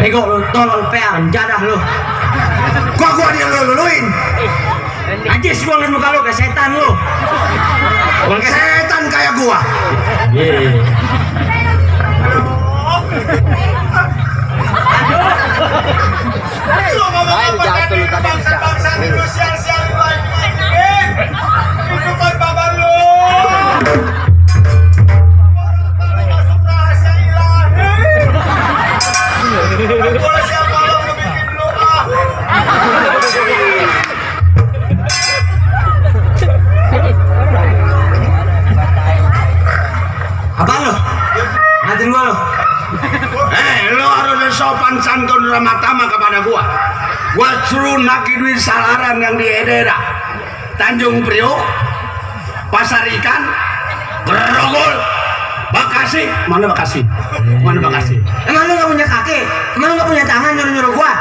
Bego lu, tolol pean, jadah lu. Gua dia luluin. Najis gua ngeliat muka lu kayak setan lu. Setan kayak gua. Jatuh lu tadi bangsa Indonesia siang lagi. Itu kan babar lu. Boleh siapa lo bikin lu Abang lu? Ngatin gua lu? Lo harus sopan santun ramah tamah kepada gua. Gua suruh naki duit salaran yang di Edera, Tanjung Priok, Pasar Ikan, Grogol, Bekasi. Mana Bekasi? Mana Bekasi? Emang lu gak punya kaki? Emang lu gak punya tangan nyuruh-nyuruh gua?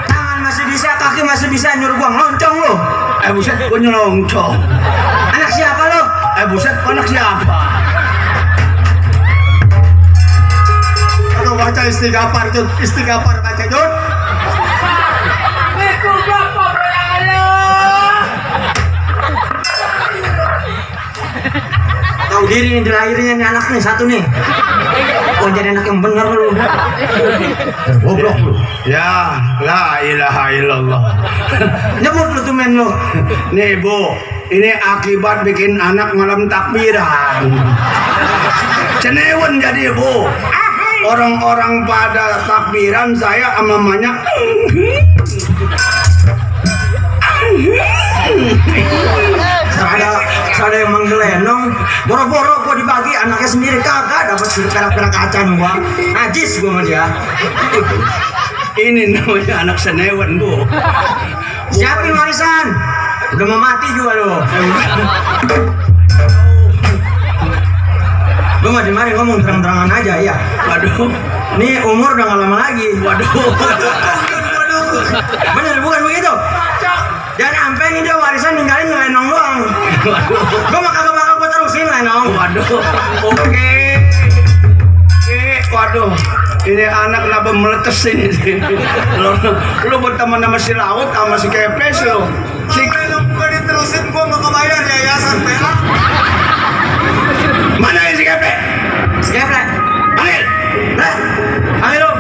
Tangan masih bisa, kaki masih bisa nyuruh gua ngeloncong lu. Buset, gua nyelongcong. Anak siapa lu? Buset, anak siapa? Aduh, baca istighfar baca Jun. Tahu diri nih, dilahirnya nih anak nih satu nih. Oh, jadi anak yang bener lu. Goblok lu. Ya, la ilaha illallah. Nyebut lu tuh men lu. Nih Bu, ini akibat bikin anak malam takbiran. Cenewen jadi Bu. Orang-orang pada takbiran, saya mamanya Ada yang manggil lenong, boro-boro gua dibagi anaknya sendiri kagak dapat suruh perak-perak acan gua. Najis gua sama dia. ini namanya anak senewen Bu. Siapin warisan. Udah mau mati juga lu. Lu mah di mari ngomong terang-terangan aja ya. Waduh. Nih umur udah gak lama lagi. Waduh. Bener bukan begitu? Jangan sampai nih dia warisan ninggalin lenong doang. Gua mah kagak bakal gua terusin lenong. Waduh. Oke. Waduh. Ini anak kenapa meletes ini? Lu berteman sama si Laut sama si Kepes lu. Si kalau gua diterusin gua mau kebayar yayasan PA. Mana yang si Kepes? Si Geplek. Panggil. Lah. Ayo lu.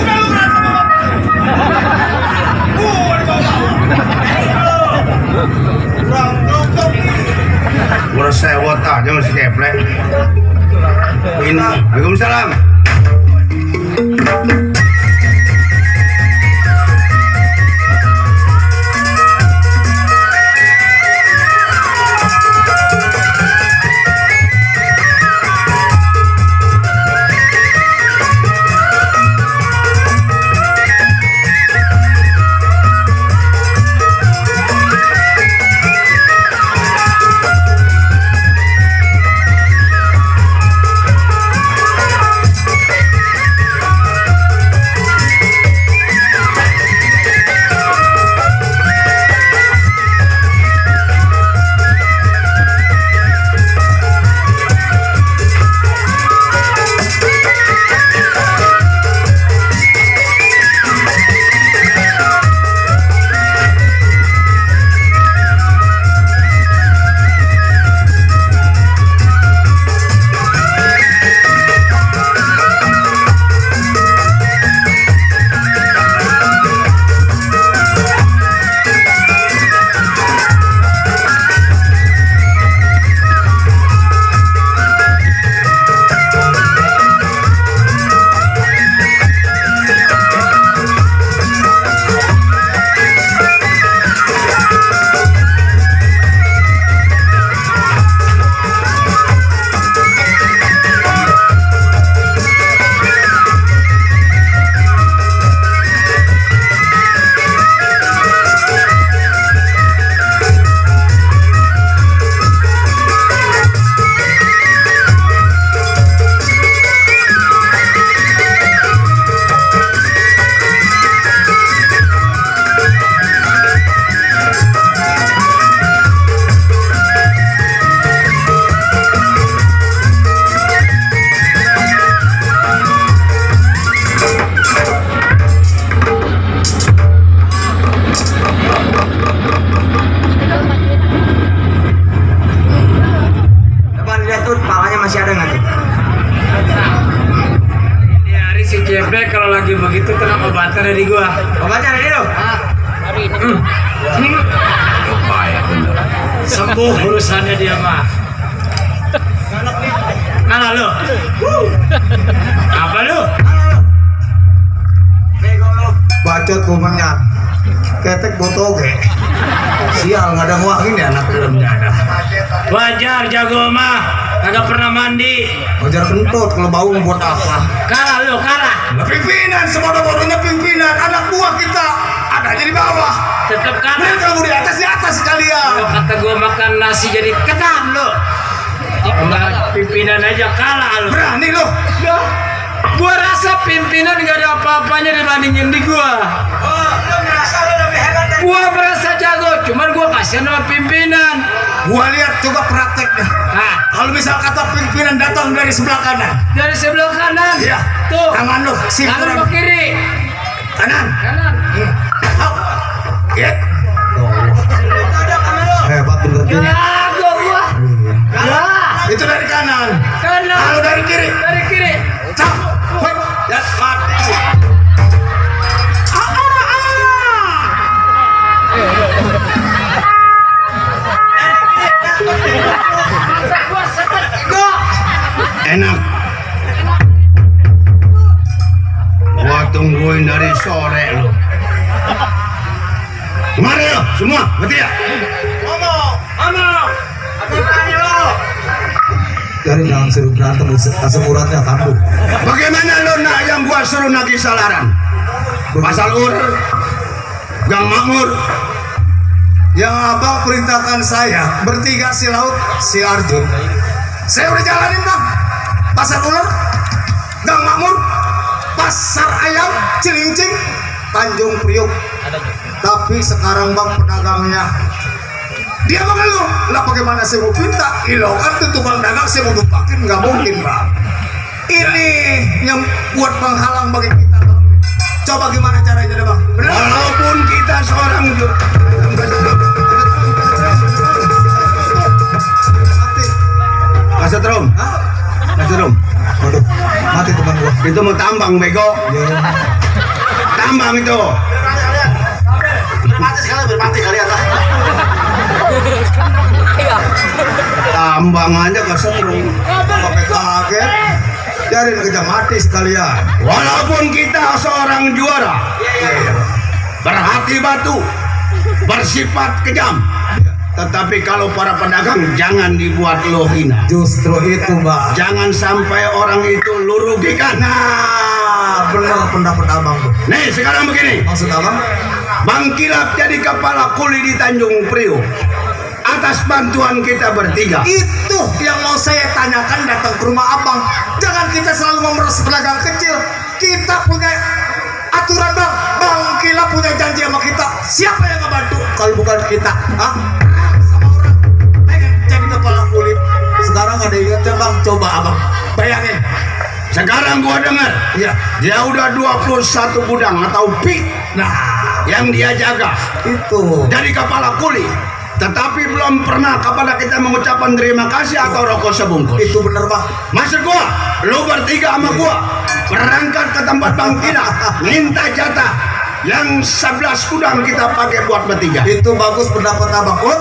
Udah lu berantem sama bapak. Gua sewot aja masih Kepes. Ini. Waalaikumsalam. kalau lagi begitu tenang obatnya dari gua. Obatnya ada di lu. Baik bener. Sembuh urusannya dia mah. Mana lu? Apa lu? Bego lu. Bacot kumanya ketek botoge sial nggak ada nguangin ya anak dalamnya ada Wajar jago mah. Kagak pernah mandi. wajar kentut kalau bau buat apa Kalah lu, kalah. Pimpinan sebodoh-bodohnya pimpinan, anak buah kita ada di bawah. Tetap kalah. Mereka mau di atas sekalian. Kalau kata gua makan nasi jadi ketam lu. Enggak pimpinan aja kalah lu. Berani loh. Gua rasa pimpinan gak ada apa-apanya dibandingin di gua. Oh, lu merasa lu lebih hebat dari Gua merasa jago, cuman gua kasihan sama pimpinan. Gua lihat coba prakteknya. Nah, Kalau misal kata pimpinan datang dari sebelah kanan, dari sebelah kanan. iya, Tuh. tangan lo, sip Kanan kurang ke kiri. kanan. Kanan. Hau. Ya, ada kamu lu. hebat bener tuh Jago gua. Ya. itu dari kanan. Kanan. Kalau dari kiri, Dari kiri. cap. Woi, ya mati. Enak. Gua tungguin dari sore lo. Mari lo semua, betul ya? Ngomong. Apa berani lu? dari jangan seru berantem asam uratnya kambuh Bagaimana lo nak yang gua suruh nagih salaran? Pasal Gang Makmur. yang abang perintahkan saya bertiga si laut si Arjun Saya udah jalanin bang. Pasar ular, Gang Makmur, Pasar Ayam, Cilincing, Tanjung Priok tapi sekarang bang pedagangnya dia bang lu. Lah bagaimana saya mau pinta? Ilo kan tuh tukang dagang saya mau numpakin nggak mungkin bang. ini yang buat penghalang bagi kita bang coba gimana caranya deh bang benar Walaupun kita seorang mati Mas Setrum, hah Mas Setrum, waduh mati teman gua itu mau tambang bego, ya tambang itu. bermati kalian lah Tambang aja ke Setrum. sampai kaget jadi kerja mati sekalian Walaupun kita seorang juara, berhati batu, bersifat kejam, tetapi kalau para pedagang jangan dibuat lo hina. justru itu bang Jangan sampai orang itu lu rugikan. nah benar pendapat abang tuh Nih sekarang begini, maksud abang Bang Kilap jadi kepala kuli di Tanjung Priok atas bantuan kita bertiga. itu yang mau saya tanyakan datang ke rumah abang jangan kita selalu memeras pedagang kecil kita punya aturan bang bang Kila punya janji sama kita siapa yang ngebantu kalau bukan kita ah sama orang pengen jadi kepala kulit sekarang ada ingatnya bang coba abang bayangin Sekarang gua dengar, ya dia udah 21 gudang atau pik nah yang dia jaga itu dari kepala kuli. Tetapi belum pernah kepada kita mengucapkan terima kasih atau rokok sebungkus. itu bener bang Maksud gua, lu bertiga sama gua berangkat ke tempat Bang Kila, minta jatah yang 11 gudang kita pakai buat bertiga. itu bagus pendapat abang oh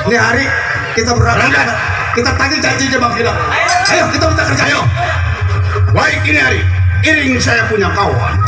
ini hari kita berangkat Berangkat. kita tagih janjinya bang Kila ayo kita minta kerja Ayo, baik ini hari, iring saya punya kawan.